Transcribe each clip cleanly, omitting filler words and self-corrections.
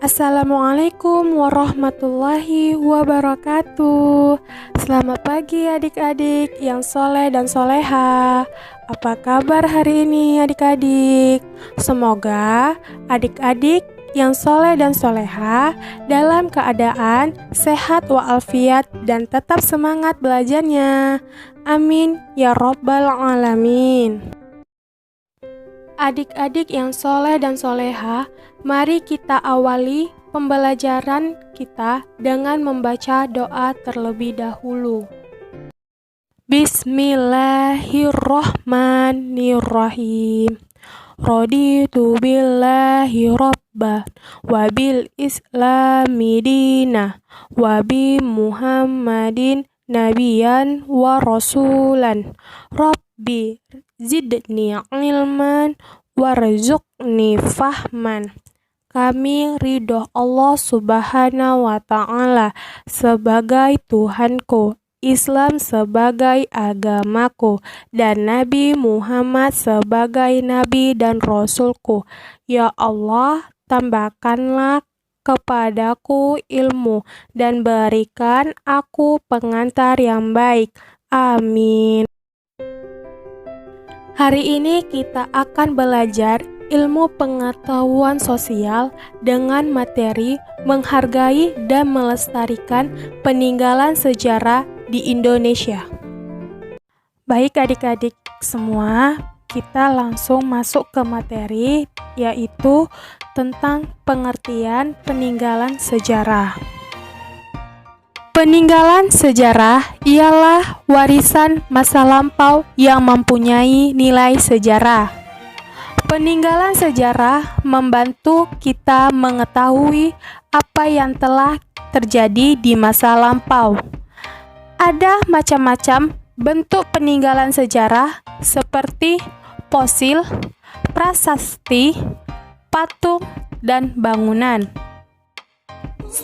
Assalamualaikum warahmatullahi wabarakatuh. Selamat pagi adik-adik yang soleh dan soleha. Apa kabar hari ini adik-adik? Semoga adik-adik yang soleh dan soleha dalam keadaan sehat walafiat dan tetap semangat belajarnya. Amin ya robbal alamin. Adik-adik yang soleh dan soleha, mari kita awali pembelajaran kita dengan membaca doa terlebih dahulu. Bismillahirrahmanirrahim. Raditu billahi robba wa bil islami dina wa bi muhammadin nabiyan wa rasulan. Rabbi zidni ilman warzuqni fahman. Kami ridho Allah Subhanahu wa Ta'ala sebagai Tuhanku, Islam sebagai agamaku, dan Nabi Muhammad sebagai Nabi dan Rasulku. Ya Allah, tambahkanlah kepadaku ilmu dan berikan aku pengantar yang baik. Amin. Hari ini kita akan belajar ilmu pengetahuan sosial dengan materi menghargai dan melestarikan peninggalan sejarah di Indonesia. Baik adik-adik semua, kita langsung masuk ke materi, yaitu tentang pengertian peninggalan sejarah. Peninggalan sejarah ialah warisan masa lampau yang mempunyai nilai sejarah. Peninggalan sejarah membantu kita mengetahui apa yang telah terjadi di masa lampau. Ada macam-macam bentuk peninggalan sejarah seperti fosil, prasasti, patung, dan bangunan. 1.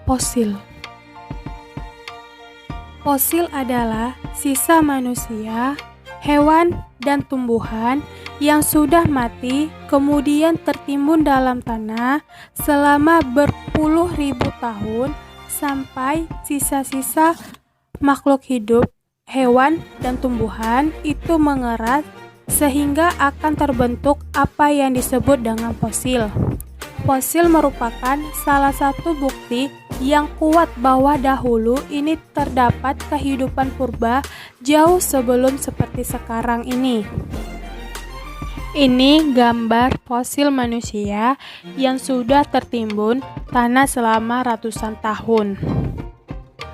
Fosil. Fosil adalah sisa manusia, hewan, dan tumbuhan yang sudah mati kemudian tertimbun dalam tanah selama berpuluh ribu tahun sampai sisa-sisa makhluk hidup, hewan, dan tumbuhan itu mengerat sehingga akan terbentuk apa yang disebut dengan fosil. Fosil merupakan salah satu bukti yang kuat bahwa dahulu ini terdapat kehidupan purba jauh sebelum seperti sekarang ini. Ini gambar fosil manusia yang sudah tertimbun tanah selama ratusan tahun.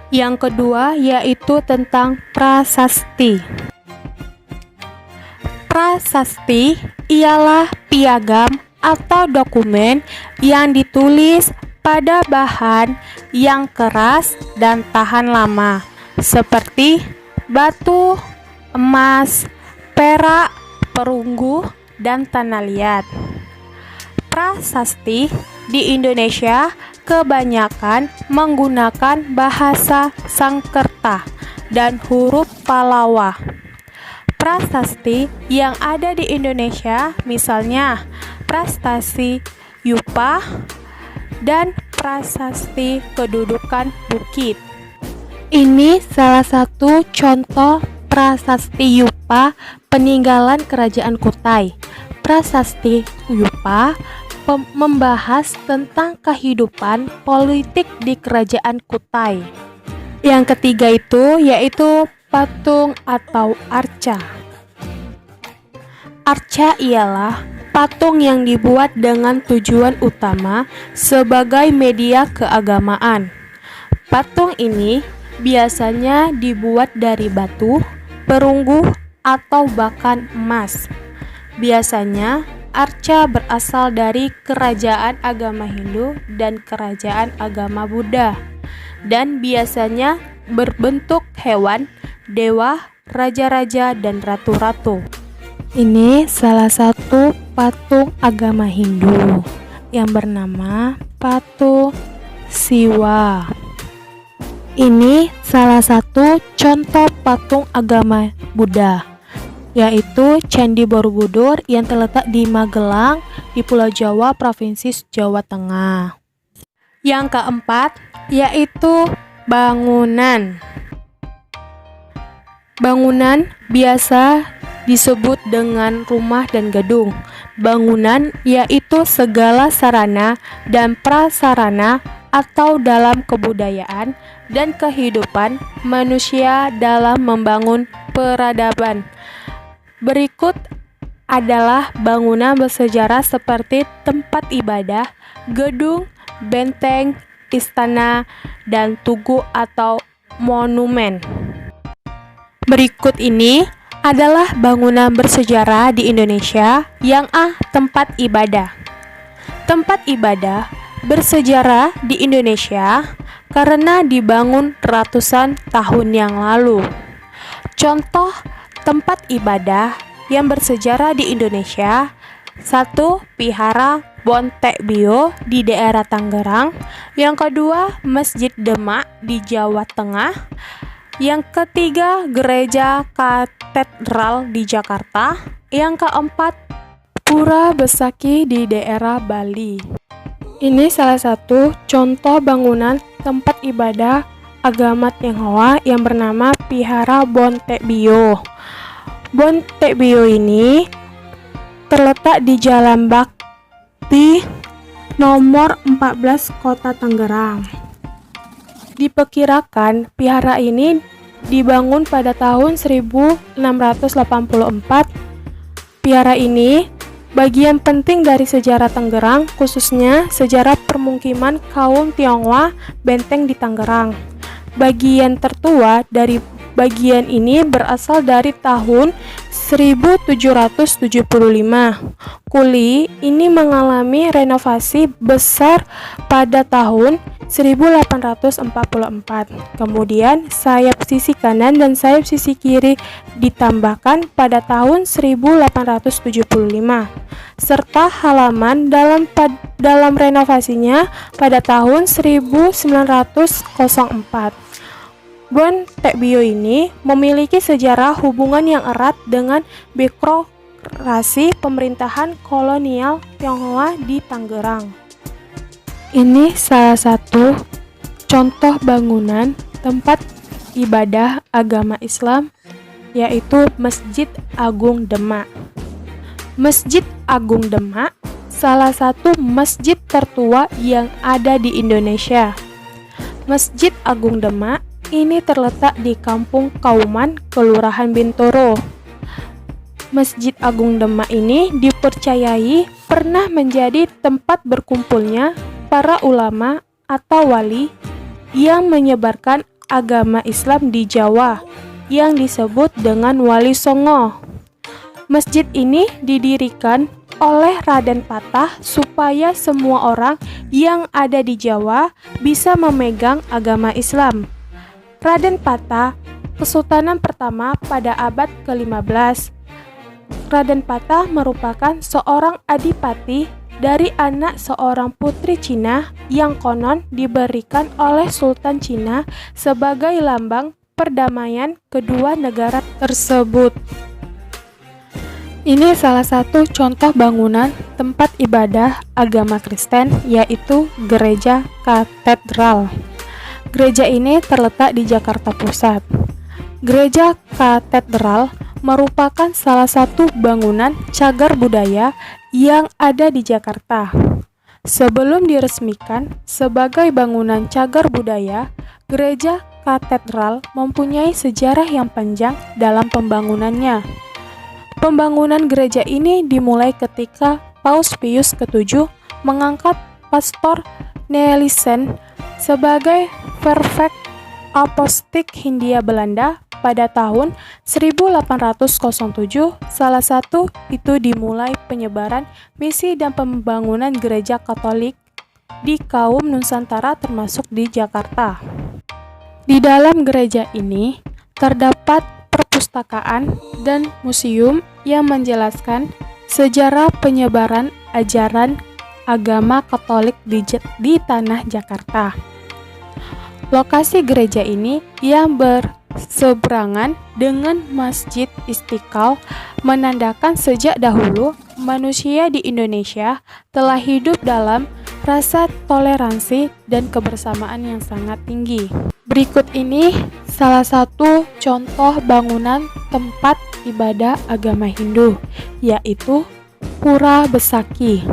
Yang kedua yaitu tentang prasasti. Prasasti ialah piagam atau dokumen yang ditulis pada bahan yang keras dan tahan lama, seperti batu, emas, perak, perunggu, dan tanah liat. Prasasti di Indonesia kebanyakan menggunakan bahasa Sangkerta dan huruf Pallawa. Prasasti yang ada di Indonesia misalnya prasasti Yupa dan prasasti kedudukan bukit. Ini salah satu contoh prasasti Yupa peninggalan kerajaan Kutai. Prasasti Yupa membahas tentang kehidupan politik di kerajaan Kutai. Yang ketiga itu yaitu patung atau arca. Arca ialah patung yang dibuat dengan tujuan utama sebagai media keagamaan. Patung ini biasanya dibuat dari batu, perunggu, atau bahkan emas. Biasanya arca berasal dari kerajaan agama Hindu dan kerajaan agama Buddha, dan biasanya berbentuk hewan, dewa, raja-raja, dan ratu-ratu. Ini salah satu patung agama Hindu yang bernama patung Siwa. Ini salah satu contoh patung agama Buddha, yaitu Candi Borobudur yang terletak di Magelang, di Pulau Jawa, Provinsi Jawa Tengah. Yang keempat yaitu bangunan. Bangunan biasa disebut dengan rumah dan gedung. Bangunan yaitu segala sarana dan prasarana atau dalam kebudayaan dan kehidupan manusia dalam membangun peradaban. Berikut adalah bangunan bersejarah seperti tempat ibadah, gedung, benteng, istana, dan tugu atau monumen. Berikut ini adalah bangunan bersejarah di Indonesia. Yang A. Tempat ibadah. Tempat ibadah bersejarah di Indonesia karena dibangun ratusan tahun yang lalu. Contoh tempat ibadah yang bersejarah di Indonesia: 1. Vihara Bontebio di daerah Tangerang. Yang kedua, Masjid Demak di Jawa Tengah. Yang ketiga, Gereja Katedral di Jakarta. Yang keempat, Pura Besaki di daerah Bali. Ini salah satu contoh bangunan tempat ibadah agama Tionghoa yang bernama Vihara Bontebio. Bontebio ini terletak di Jalan Bakti nomor 14 Kota Tangerang. Diperkirakan vihara ini dibangun pada tahun 1684. Vihara ini bagian penting dari sejarah Tangerang, khususnya sejarah permukiman kaum Tionghoa Benteng di Tangerang. Bagian tertua dari bagian ini berasal dari tahun 1775. Kuli ini mengalami renovasi besar pada tahun 1844. Kemudian sayap sisi kanan dan sayap sisi kiri ditambahkan pada tahun 1875. Serta halaman dalam renovasinya pada tahun 1904. Bontebio ini memiliki sejarah hubungan yang erat dengan birokrasi pemerintahan kolonial Tionghoa di Tangerang. Ini salah satu contoh bangunan tempat ibadah agama Islam, yaitu Masjid Agung Demak. Masjid Agung Demak salah satu masjid tertua yang ada di Indonesia. Masjid Agung Demak ini terletak di Kampung Kauman, Kelurahan Bintoro. Masjid Agung Demak ini dipercayai pernah menjadi tempat berkumpulnya para ulama atau wali yang menyebarkan agama Islam di Jawa, yang disebut dengan Wali Songo. Masjid ini didirikan oleh Raden Patah supaya semua orang yang ada di Jawa bisa memegang agama Islam. Raden Patah, Kesultanan pertama pada abad ke-15. Raden Patah merupakan seorang adipati dari anak seorang putri Cina yang konon diberikan oleh Sultan Cina sebagai lambang perdamaian kedua negara tersebut. Ini salah satu contoh bangunan tempat ibadah agama Kristen, yaitu Gereja Katedral. Gereja ini terletak di Jakarta Pusat. Gereja Katedral merupakan salah satu bangunan cagar budaya yang ada di Jakarta. Sebelum diresmikan sebagai bangunan cagar budaya, Gereja Katedral mempunyai sejarah yang panjang dalam pembangunannya. Pembangunan gereja ini dimulai ketika Paus Pius ke-7 mengangkat Pastor Nelissen sebagai Prefek Apostilik Hindia Belanda pada tahun 1807. Salah satu itu dimulai penyebaran misi dan pembangunan gereja Katolik di kaum Nusantara termasuk di Jakarta. Di dalam gereja ini terdapat perpustakaan dan museum yang menjelaskan sejarah penyebaran ajaran agama Katolik di tanah Jakarta. Lokasi gereja ini yang berseberangan dengan Masjid Istiqlal menandakan sejak dahulu manusia di Indonesia telah hidup dalam rasa toleransi dan kebersamaan yang sangat tinggi. Berikut ini salah satu contoh bangunan tempat ibadah agama Hindu, yaitu Pura Besaki.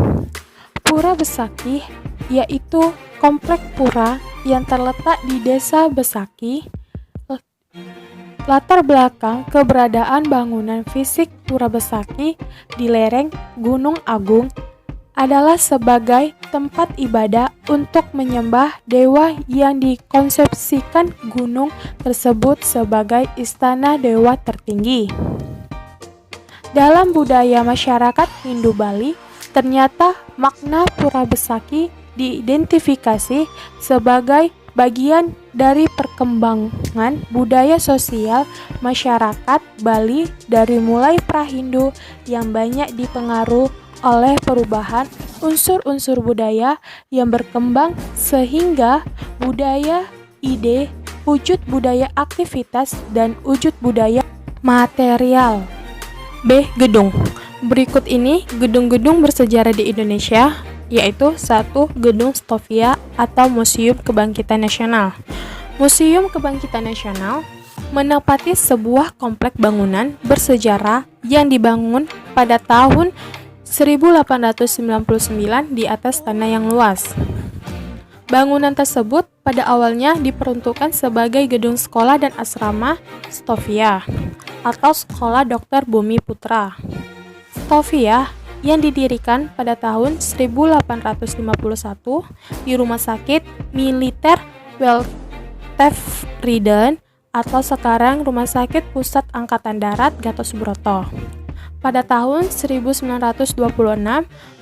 Pura Besaki yaitu komplek pura yang terletak di Desa Besaki. Latar belakang keberadaan bangunan fisik Pura Besaki di lereng Gunung Agung adalah sebagai tempat ibadah untuk menyembah dewa yang dikonsepsikan gunung tersebut sebagai istana dewa tertinggi. Dalam budaya masyarakat Hindu Bali, ternyata makna Pura Besaki diidentifikasi sebagai bagian dari perkembangan budaya sosial masyarakat Bali dari mulai pra-Hindu yang banyak dipengaruhi oleh perubahan unsur-unsur budaya yang berkembang sehingga budaya ide, wujud budaya aktivitas, dan wujud budaya material. B. Gedung. Berikut ini gedung-gedung bersejarah di Indonesia, yaitu 1. Gedung Stovia atau Museum Kebangkitan Nasional. Museum Kebangkitan Nasional menempati sebuah komplek bangunan bersejarah yang dibangun pada tahun 1899 di atas tanah yang luas. Bangunan tersebut pada awalnya diperuntukkan sebagai gedung sekolah dan asrama Stovia atau Sekolah Dr. Bumi Putra. Stovia yang didirikan pada tahun 1851 di Rumah Sakit Militer Weltevreden atau sekarang Rumah Sakit Pusat Angkatan Darat Gatot Subroto. Pada tahun 1926,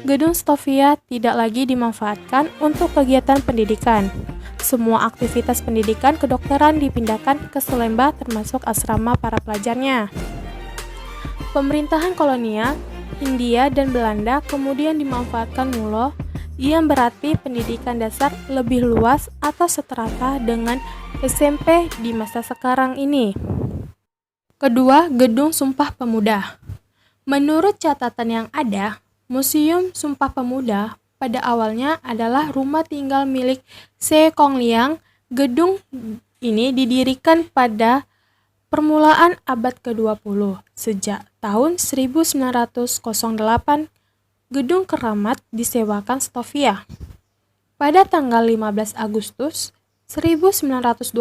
gedung Stovia tidak lagi dimanfaatkan untuk kegiatan pendidikan. Semua aktivitas pendidikan kedokteran dipindahkan ke Salemba termasuk asrama para pelajarnya. Pemerintahan kolonial Hindia dan Belanda kemudian dimanfaatkan mula, yang berarti pendidikan dasar lebih luas atau seterata dengan SMP di masa sekarang ini. Kedua, Gedung Sumpah Pemuda. Menurut catatan yang ada, Museum Sumpah Pemuda pada awalnya adalah rumah tinggal milik Se Kong Liang. Gedung ini didirikan pada permulaan abad ke-20. Sejak tahun 1908, Gedung Keramat disewakan Stovia. Pada tanggal 15 Agustus 1928,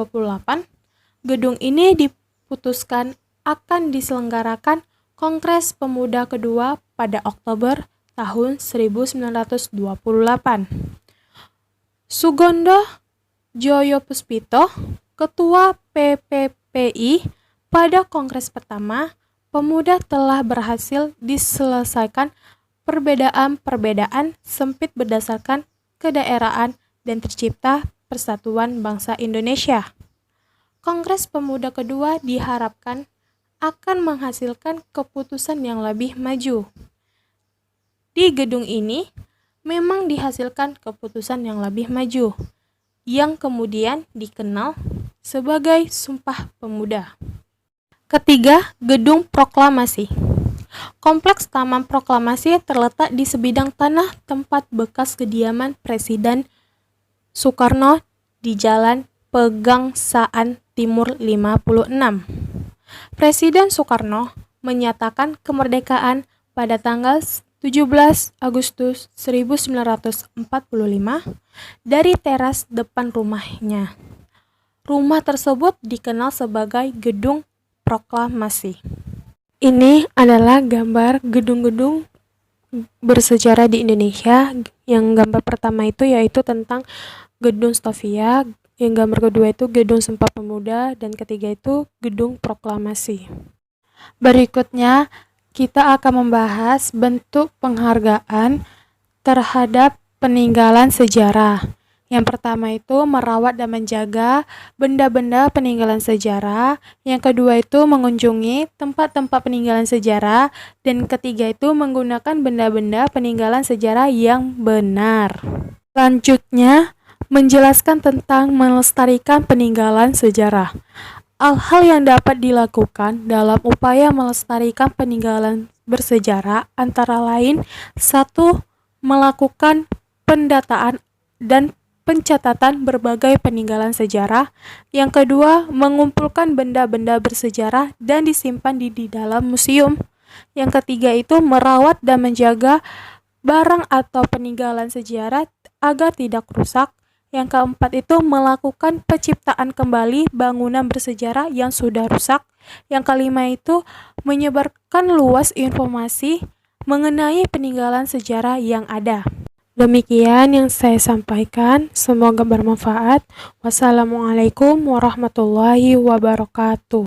gedung ini diputuskan akan diselenggarakan Kongres Pemuda kedua pada Oktober tahun 1928. Sugondo Joyopuspito, Ketua PPPI, pada Kongres pertama, pemuda telah berhasil diselesaikan perbedaan-perbedaan sempit berdasarkan kedaerahan dan tercipta Persatuan Bangsa Indonesia. Kongres Pemuda kedua diharapkan akan menghasilkan keputusan yang lebih maju. Di gedung ini memang dihasilkan keputusan yang lebih maju, yang kemudian dikenal sebagai Sumpah Pemuda. Ketiga, Gedung Proklamasi. Kompleks Taman Proklamasi terletak di sebidang tanah tempat bekas kediaman Presiden Soekarno di Jalan Pegangsaan Timur 56. Presiden Soekarno menyatakan kemerdekaan pada tanggal 17 Agustus 1945 dari teras depan rumahnya. Rumah tersebut dikenal sebagai Gedung Proklamasi. Ini adalah gambar gedung-gedung bersejarah di Indonesia. Yang gambar pertama itu yaitu tentang Gedung Stovia, yang gambar kedua itu Gedung Sumpah Pemuda, dan ketiga itu Gedung Proklamasi. Berikutnya kita akan membahas bentuk penghargaan terhadap peninggalan sejarah. Yang pertama itu merawat dan menjaga benda-benda peninggalan sejarah. Yang kedua itu mengunjungi tempat-tempat peninggalan sejarah. Dan ketiga itu menggunakan benda-benda peninggalan sejarah yang benar. Selanjutnya, menjelaskan tentang melestarikan peninggalan sejarah. Hal-hal yang dapat dilakukan dalam upaya melestarikan peninggalan bersejarah antara lain: 1. Melakukan pendataan dan pencatatan berbagai peninggalan sejarah. Yang kedua, mengumpulkan benda-benda bersejarah dan disimpan di dalam museum. Yang ketiga itu merawat dan menjaga barang atau peninggalan sejarah agar tidak rusak. Yang keempat itu melakukan penciptaan kembali bangunan bersejarah yang sudah rusak. Yang kelima itu menyebarkan luas informasi mengenai peninggalan sejarah yang ada. Demikian yang saya sampaikan, semoga bermanfaat. Wassalamualaikum warahmatullahi wabarakatuh.